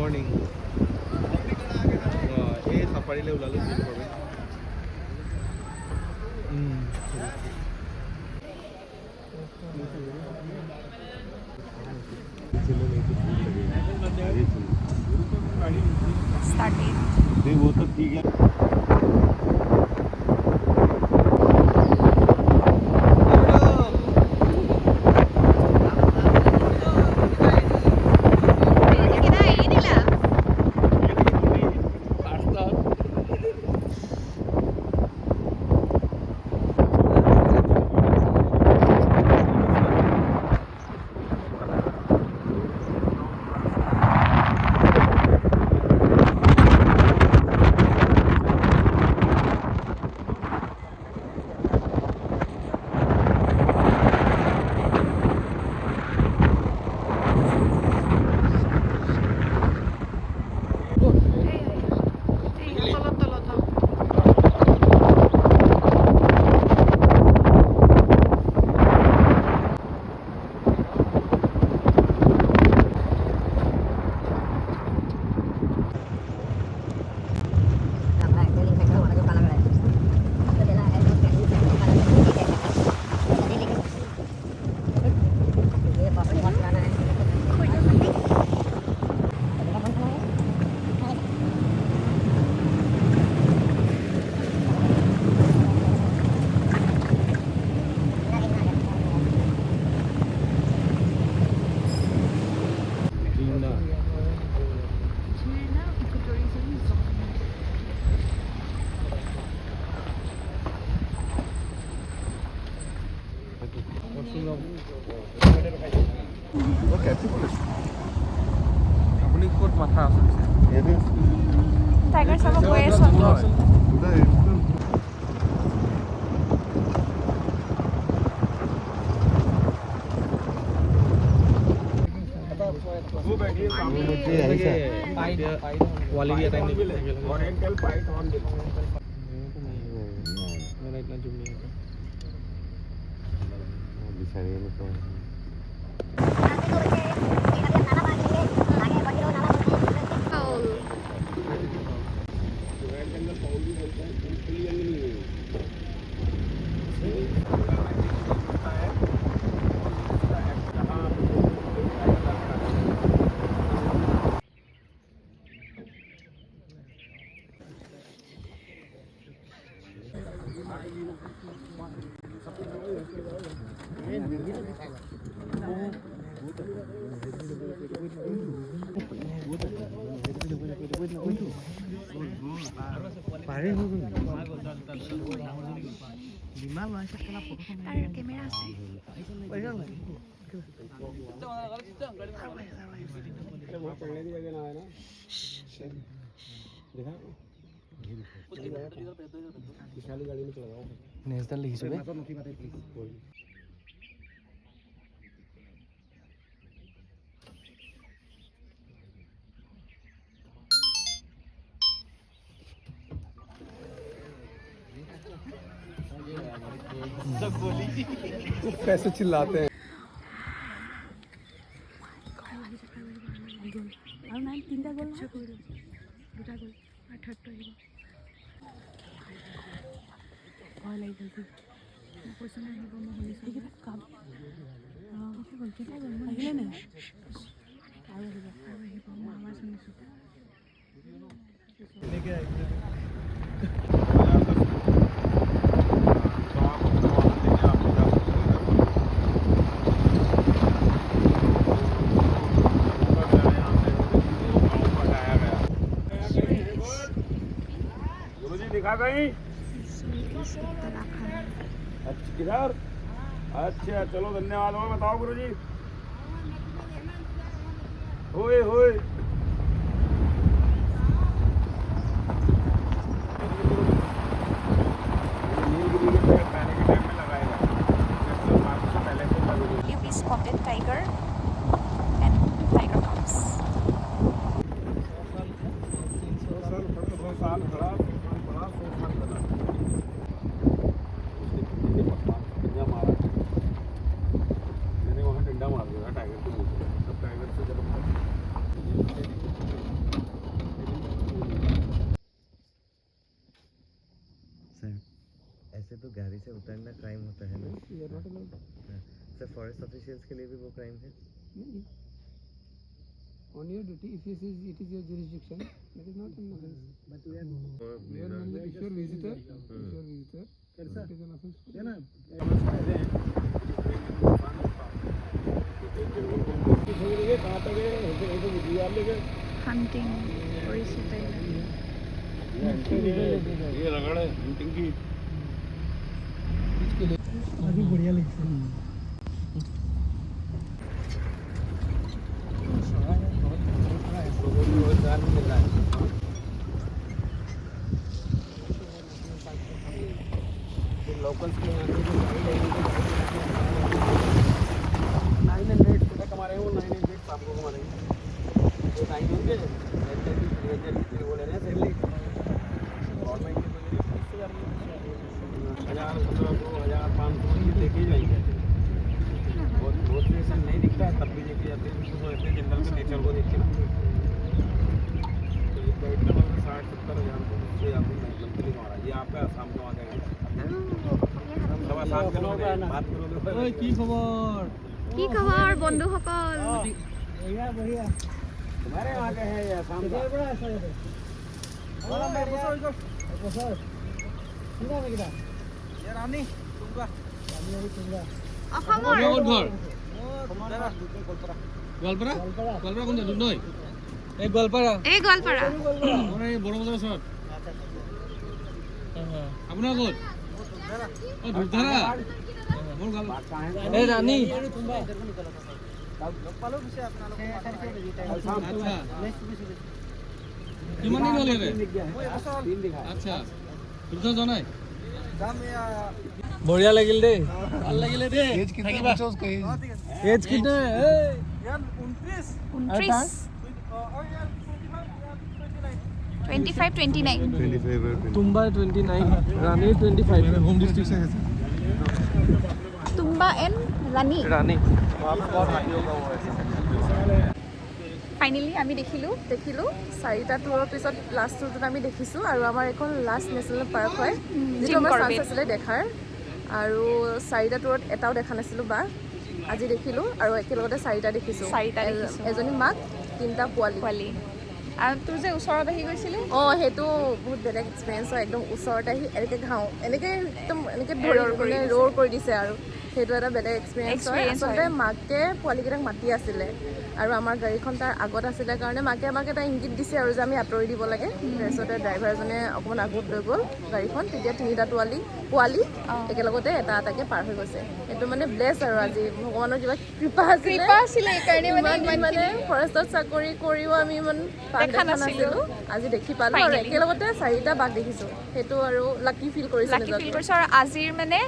Morning ये safari ले उलालो दिन करबे स्टार्टेड वो तो ठीक है अपनी कोट माथा टाइगर सब गৈ আছো वाली भी आता है कैमेरा আছে नेशनल लिखिছো বে कैसे चिल्लाते हैं আৰু নাই তিনটা গ'ল দুটা গ'ল আৰু থাৰ্ডটো আহিব ভয় লাগি গৈছে পইচা নাই আহিব মই শুনিছোঁ কাম কেইটা গ'ল আহিলে নে আৰু আহিব মই আৱাজ শুনিছোঁ दिखा गई किधर अच्छा चलो धन्यवाद और बताओ गुरुजी होए होए We spotted tiger and tiger cubs. मैंने वहाँ डंडा मार दिया टाइगर को, तब टाइगर से जब से उतरना क्राइम होता है ना? सर फॉरेस्ट ऑफिशियल्स के लिए भी वो क्राइम है? नहीं, on your duty, if it is your jurisdiction, that is not an offense. But we are if you are visitor, it is an offense. Hunting কৰিছে তাই ये रगड़ है hunting की अभी बढ़िया लगता है लोकल्स के यहाँ 900 सुबह कमा रहे हैं वो 900 शाम को कमा रहे हैं तो 9 होंगे वो ले रहे हैं सैलरी गवर्नमेंट के तो 1000 1500 ये लेके ही जाएंगे बहुत से ऐसा नहीं दिखता है तब भी लेके जाते हैं उसको ऐसे जंगल के नेचर को देख के ना तो ये बैठना मतलब 60-70 हज़ार को उससे आपको मंथली कमा रहा है ये आपका आसाम कमा देगा सब आसाम के लोग बात करोगे ओए की खबर বন্ধুসকল बढ़िया बढ़िया तुम्हारे वहाँ के हैं ये आसाम का बड़ा ऐसा है वाला मैं बसो कितना में कितना ये रानी तुंगा रानी तुंगा অসমৰ গোৱালপাৰা কোন জানো নয় এই গোৱালপাৰা এই গোৱালপাৰা মানে বড় বজাৰ ওচৰত আপোনাৰ ক'ত অ ধুৰধাৰা মোৰ গাল এই ৰাণী পালো পিছে আপোনালোক আচ্ছা কিমান দিন হ'ল ইয়াতে আচ্ছা তুমি জনাই बढ़िया लगिल दे ভাল লাগিলে দে एज कितना बच्चा उसका एज कितना है यार 29 25 29 तुम्बा 29 रानी 25 मेरे होम डिस्ट्रिक्ट से है तुम्बा एंड रानी रानी वहां पे बहुत हाई होगा वो ऐसा ফাইনেলি আমি দেখিলোঁ 4টা টুৰৰ পিছত লাষ্ট টুৰটোত আমি দেখিছোঁ আৰু আমাৰ এখন লাষ্ট নেশ্যনেল পাৰ্ক হয় যিটো আমাৰ চান্স আছিলে দেখাৰ আৰু 4টা টুৰত এটাও দেখা নাছিলোঁ বা আজি দেখিলোঁ আৰু একেলগতে 4টা দেখিছোঁ এজনী মাক 3টা পোৱালি আৰু তোৰ যে ওচৰত আহি গৈছিলে অঁ সেইটো বহুত বেলেগ এক্সপিৰিয়েঞ্চ হয় একদম ওচৰত আহি এনেকৈ ঘাওঁ এনেকৈ একদম এনেকৈ ৰ'ৰ কৰি দিছে আৰু সেইটো এটা বেলেগ এক্সপিৰিয়েঞ্চ হয় আচলতে মাকে পোৱালিকেইটাক মাতি আছিলে আৰু আমাৰ গাড়ীখন তাৰ আগত আছিলে কাৰণে মাকে আমাক এটা ইংগিত দিছে আৰু যে আমি আঁতৰি দিব লাগে তাৰপিছতে ড্ৰাইভাৰজনে অকণমান আগত লৈ গ'ল গাড়ীখন তেতিয়া 3টা পোৱালি একেলগতে এটা এটাকৈ পাৰ হৈ গৈছে সেইটো মানে ব্লেছ আৰু আজি ভগৱানৰ কিবা কৃপা আছিলে সেইকাৰণে মানে ফৰেষ্টত চাকৰি কৰিও আমি ইমান দেখা নাছিলোঁ আজি দেখি পালোঁ আৰু একেলগতে 4টা বাঘ দেখিছোঁ সেইটো আৰু লাকি ফিল কৰিছোঁ আৰু আজিৰ মানে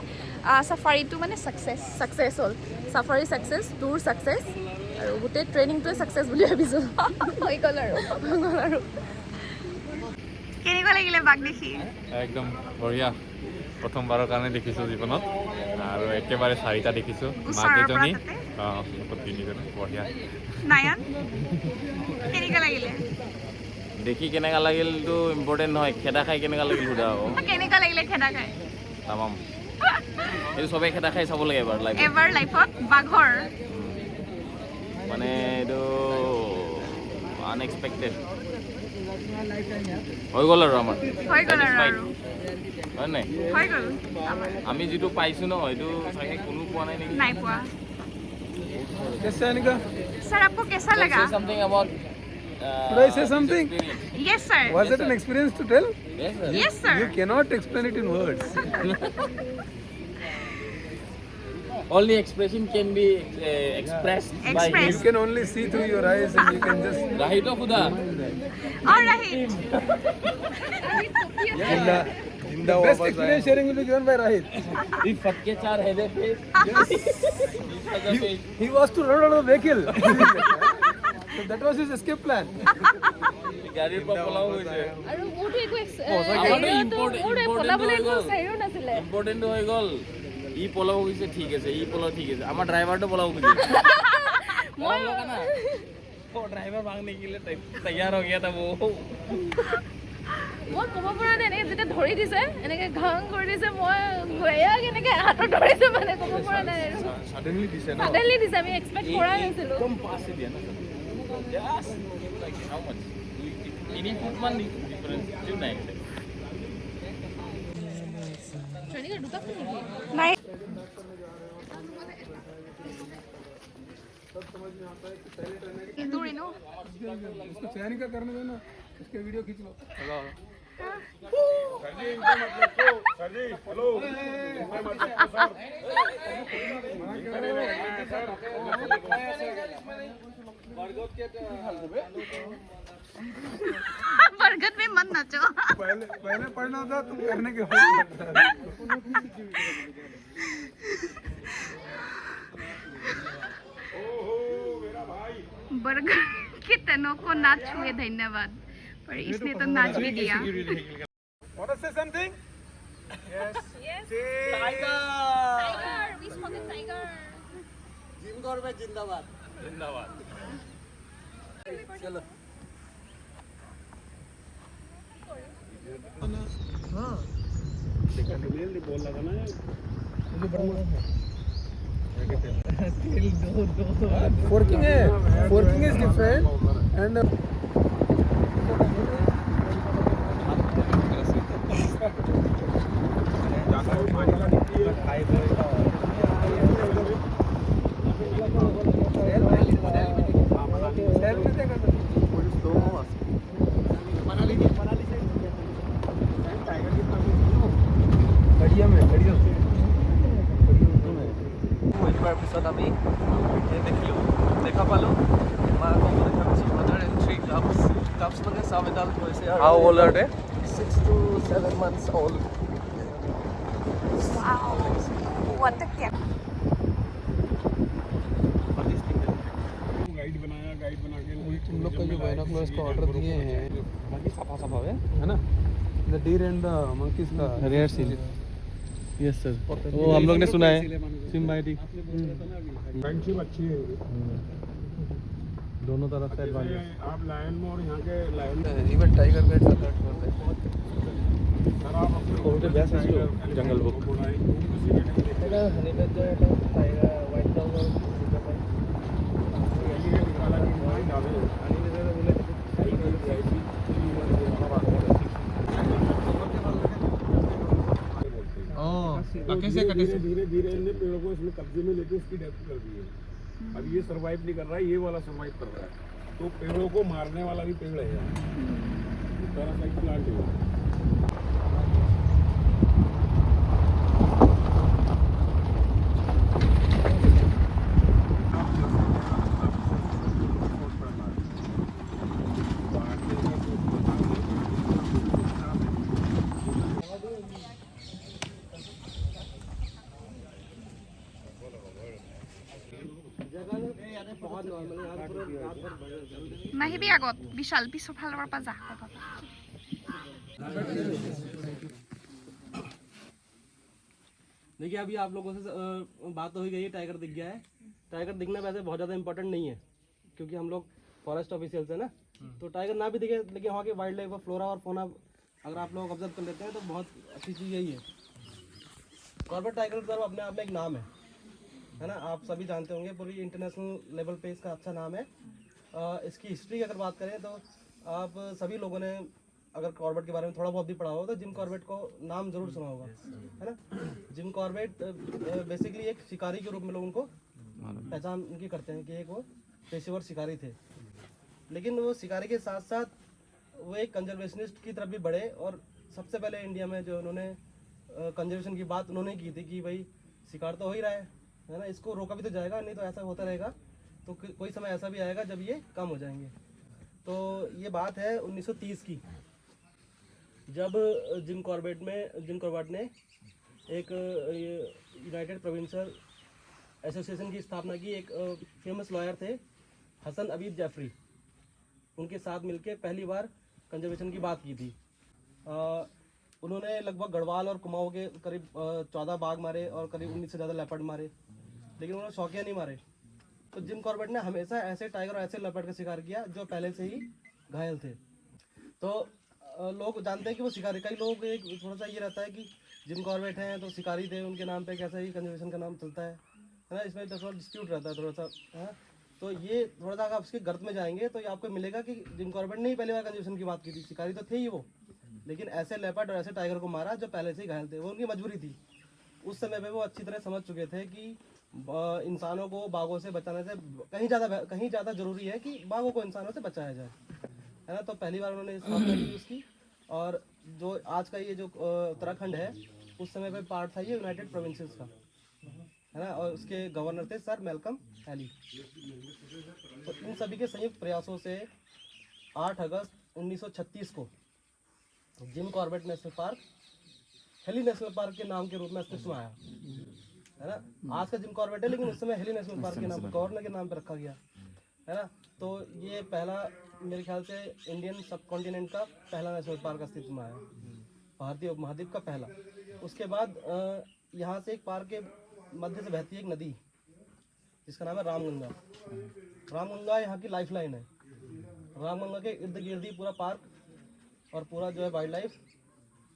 চাফাৰীটো মানে ছাকচেছ হ'ল চাফাৰী ছাকচেছ টুৰ ছাকচেছ আৰু গোটেই ট্ৰেইনিংটোৱে ছাকচেছ বুলি ভাবিছোঁ হৈ গ'ল আৰু কেনেকুৱা লাগিলে বাঘ দেখি একদম বঢ়িয়া প্ৰথমবাৰৰ কাৰণে দেখিছোঁ জীৱনত আৰু একেবাৰে 4টা দেখিছোঁ মাকেইজনী তিনিজনী বঢ়িয়া নায়ান কেনেকুৱা লাগিলে দেখি কেনেকা লাগিলটো ইম্পৰ্টেণ্ট নহয় খেদা খাই কেনেকা লাগিল সুধা আকৌ কেনেকুৱা লাগিলে খেদা খাই তামাম এইটো চবেই খেদা খাই চাব লাগে এবাৰ লাইফত বাঘৰ মানে এইটো আনএক্সপেক্টেড হৈ গ'ল আৰু আমাৰ হয় নাই আমি যিটো পাইছোঁ ন সেইটো চাগে কোনো পোৱা নাই নেকি নাই পোৱা कैसे अनिका सर आपको कैसा लगा something about Should I say something? Yes sir. Was it an experience to tell? Yes sir. You cannot explain it in words. only expression can be expressed by Express. You can only see through your eyes and you can just Rahito Khuda All right. the best experience sharing will be given by Rahit. if Fatke Char has a face He was to run out of the vehicle. So that was his escape plan. গাড়ীৰ পৰা পলাও হৈছে আৰু মোৰটো একো important হৈ গ'ল ই পলাও গৈছে ঠিক আছে আমাৰ ড্ৰাইভাৰটো পলাও গৈছে ড্ৰাইভাৰ ভাঙ নিকিলে তৈয়াৰ হৈ গया था वो মই ক'ব পৰা নাই, এনেকৈ যেতিয়া ধৰি দিছে এনেকৈ ঘাং কৰি দিছে, মই গৈয়া কেনেকৈ হাতত ধৰিছে মানে ক'ব পৰা নাই আৰু ছাডেনলি দিছে ন ছাডেনলি দিছে, আমি এক্সপেক্ট কৰা নাছিলোঁ। একদম পাছে দিয়া না just like how much 3 foot মান ডিফারেন্স কিছু নাই ট্ৰেইনিঙৰ দুটা ফুট নেকি? নাই इसको चयन का करने दो ना, इसके वीडियो खींच लो। सर जी इनका मत रखो सर जी हेलो इनका मत रखो सर बरगद में मत नाचो। पहले पढ़ना था, तुम करने के बाद बरगद के तनों को ना छुए धन्यवाद, पर इसने तो नाच भी दिया। Want to say something? Yes. Tiger, we spoke tiger. Jim Corbett जिंदाबाद। जिंदाबाद चलो। बोल रहा था ना forking है, forking is different and পিছত আমি দেখিলোঁ দেখা পালোঁ মাকক দেখা পাইছোঁ ব্ৰাদাৰ এণ্ড 3 কাপছ মানে চাব এডাল হৈছে আৰু how old are they 6 to 7 months old Wow, what the क्या गाइड बनाया, गाइड बना के तुम लोग का जो बाइनोकुलर्स का ऑर्डर दिए हैं बाकी सफा सफा है ना, the deer and the monkeys का रेयर सील। यस सर वो हम लोग ने सुना है सिम्बायोटिक फ्रेंडशिप अच्छी है दोनों तरफ से एडवांटेज आप लायन में और यहाँ के lion even tiger gets alert करते हैं सर आप अपने बहुते बेस्ट है जंगल बुक এটা হনি বেজৰ এটা টাইগাৰ হোৱাইট ডগৰ धीरे धीरे इनने पेड़ों को इसमें कब्जे में लेके उसकी डेथ कर दी है। अब ये सरवाइव नहीं कर रहा है, ये वाला सरवाइव कर रहा है, तो पेड़ों को मारने वाला भी पेड़ है यहाँ, पैरासाइट प्लांट है। নাহিবি আগত বিশাল পিছৰ ফালৰ পৰা যা देखिए अभी आप लोगों से बात तो हो गई है, टाइगर दिख गया है। टाइगर दिखना वैसे बहुत ज़्यादा इंपॉर्टेंट नहीं है क्योंकि हम लोग फॉरेस्ट ऑफिशियल्स हैं ना, तो टाइगर ना भी दिखे लेकिन वहाँ के वाइल्ड लाइफ और फ्लोरा और फोना अगर आप लोग ऑब्जर्व कर लेते हैं तो बहुत अच्छी चीज़ यही है। कॉर्बेट टाइगर तो अपने आप में एक नाम है ना, आप सभी जानते होंगे, पूरी इंटरनेशनल लेवल पे इसका अच्छा नाम है। इसकी हिस्ट्री की अगर बात करें तो आप सभी लोगों ने अगर कॉर्बेट के बारे में थोड़ा बहुत भी पढ़ा होगा तो जिम कॉर्बेट को नाम जरूर सुना होगा, है ना। जिम कॉर्बेट बेसिकली एक शिकारी के रूप में लोग उनको पहचान उनकी करते हैं कि एक वो पेशेवर शिकारी थे, लेकिन वो शिकारी के साथ साथ वो एक कंजर्वेशनिस्ट की तरफ भी बढ़े और सबसे पहले इंडिया में जो उन्होंने कंजर्वेशन की बात उन्होंने की थी कि भाई शिकार तो हो ही रहा है ना, इसको रोका भी तो जाएगा, नहीं तो ऐसा होता रहेगा तो कोई समय ऐसा भी आएगा जब ये कम हो जाएंगे। तो ये बात है 1930 की, जब जिम कॉर्बेट ने एक यूनाइटेड प्रोविंशियल एसोसिएशन की स्थापना की। एक फेमस लॉयर थे हसन अबीद जैफरी, उनके साथ मिलके पहली बार कंजर्वेशन की बात की थी। उन्होंने लगभग गढ़वाल और कुमाऊं के करीब 14 बाघ मारे और करीब 19 से ज़्यादा लेपर्ड मारे, लेकिन उन्होंने शौकिया नहीं मारे। तो जिम कॉर्बेट ने हमेशा ऐसे टाइगर और ऐसे लेपर्ड का शिकार किया जो पहले से ही घायल थे। तो लोग जानते हैं कि वो शिकारी, कई लोग एक थोड़ा सा ये रहता है कि जिम कॉर्बेट हैं तो शिकारी थे, उनके नाम पे कैसा ही कंजर्वेशन का नाम चलता है ना, इसमें थोड़ा डिस्प्यूट रहता है थोड़ा सा है। तो ये थोड़ा सा आप उसके गर्त में जाएंगे तो ये आपको मिलेगा कि जिम कॉर्बेट ने ही पहली बार कंजर्वेशन की बात की थी, शिकारी तो थे ही वो, लेकिन ऐसे लेपर्ड और ऐसे टाइगर को मारा जो पहले से ही घायल थे, वो उनकी मजबूरी थी। उस समय पे वो अच्छी तरह समझ चुके थे कि इंसानों को बाघों से बचाने से कहीं ज़्यादा ज़रूरी है कि बाघों को इंसानों से बचाया जाए, है ना। तो पहली बार उन्होंने स्थापना की उसकी, और जो आज का ये जो उत्तराखंड है, उस समय पे पार्ट था ये यूनाइटेड प्रोविंसेस का, है ना, और उसके गवर्नर थे सर मैल्कम हैली। तो इन सभी के संयुक्त प्रयासों से 8 अगस्त 1936 को Jim Corbett national park heli national park के नाम के रूप में अस्तित्व में आया, है ना। आज का जिम कॉर्बेट है, लेकिन उस समय हेली नेशनल पार्क के नाम पर, गवर्नर के नाम पर रखा गया, है ना। तो ये पहला, मेरे ख्याल से इंडियन सब कॉन्टिनेंट का पहला नेशनल पार्क अस्तित्व में आया, भारतीय उपमहाद्वीप का पहला। उसके बाद यहाँ से एक पार्क के मध्य से बहती है एक नदी जिसका नाम है रामगंगा। रामगंगा यहाँ की लाइफ लाइन है। रामगंगा के इर्द गिर्द ही पूरा पार्क और पूरा जो है वाइल्ड लाइफ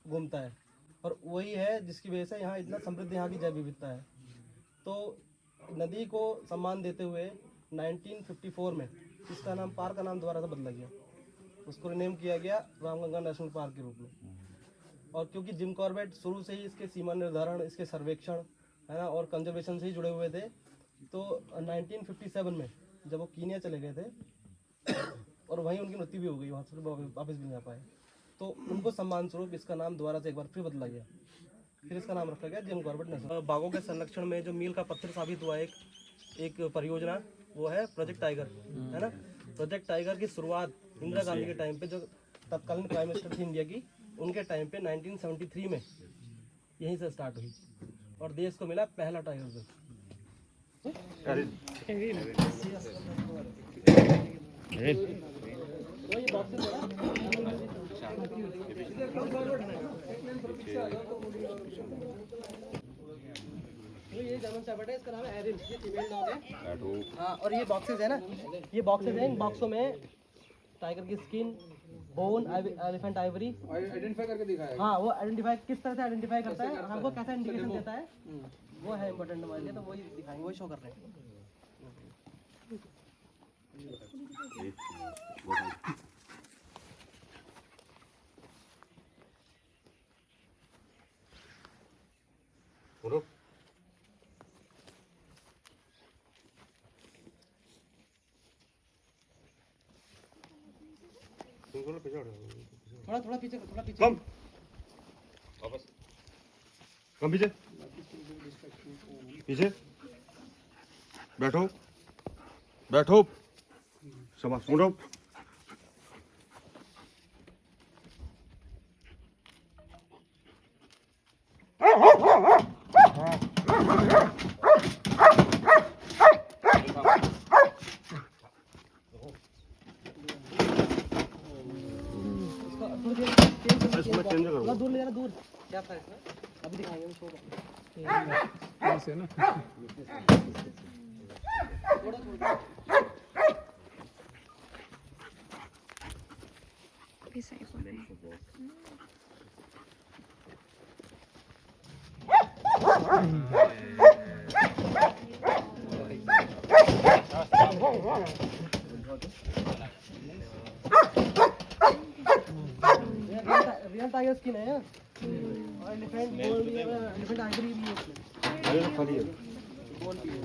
घूमता है, और वही है जिसकी वजह से यहाँ इतना समृद्ध यहाँ की जैव विविधता है। तो नदी को सम्मान देते हुए 1954 में इसका नाम, पार्क का नाम दोबारा से बदला गया, उसको रिनेम किया गया रामगंगा नेशनल पार्क के रूप में। और क्योंकि जिम कॉर्बेट शुरू से ही इसके सीमा निर्धारण, इसके सर्वेक्षण, है ना, और कंजर्वेशन से ही जुड़े हुए थे, तो 1957 में जब वो कीनिया चले गए थे और वहीं उनकी मृत्यु भी हो गई, वहाँ से वापस भी नहीं आ पाए, तो उनको सम्मान स्वरूप इसका नाम दोबारा से एक बार फिर बदला गया, फिर इसका नाम रखा गया जिम कॉर्बेट नेशनल। बाघों के संरक्षण में जो मील का पत्थर साबित हुआ एक परियोजना, वो है प्रोजेक्ट टाइगर, है ना। प्रोजेक्ट टाइगर की शुरुआत इंदिरा गांधी के टाइम पे, जो तत्कालीन प्राइम मिनिस्टर थी इंडिया की, उनके टाइम पे 1973 में यहीं से स्टार्ट हुई, और देश को मिला पहला टाइगर रिजर्व। ये जर्मन शेफर्ड है, इसका नाम है एरिन, ये फीमेल डॉग है। हाँ, और ये बॉक्सेस है ना, ये बॉक्सेस हैं, इन बॉक्सों में टाइगर की skin, bone, elephant Ivory identify करके दिखाया। हाँ, वो आइडेंटिफाई किस तरह से आइडेंटिफाई करता है, हमको कैसा इंडिकेशन देता है, वो है इम्पोर्टेंट हमारे लिए, तो वही दिखाएंगे, वही शो कर रहे हैं। थोड़ा पीछे, थोड़ा पीछे, कम वापस, कम पीछे, पीछे बैठो, बैठो, शाबाश, उठो। थोड़ा दूर ले जाना, दूर क्या था इसमें, अभी दिखाएंगे हम शो ऐसे ना। रियल टाइगर स्किन है, और एलिफेंट बोन भी है, एलिफेंट आइवरी भी है इसमें, खाली है,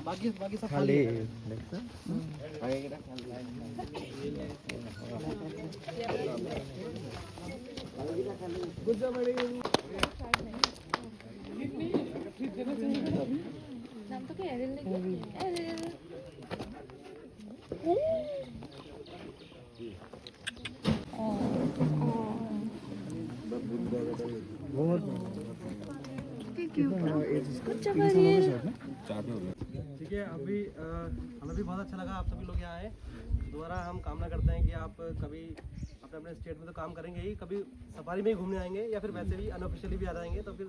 बाकी सब खाली है। नाम तो क्या एरिल लेके, एरिल ठीक है। अभी हमें भी बहुत अच्छा लगा आप सभी लोग यहाँ आए। दोबारा हम कामना करते हैं कि आप कभी अपने अपने स्टेट में तो काम करेंगे ही, कभी सफारी में ही घूमने आएंगे या फिर वैसे भी अनऑफिशियली भी आ जाएंगे, तो फिर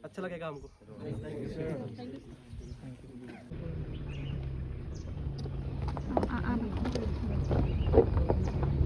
अच्छा लगेगा हमको। Thank you.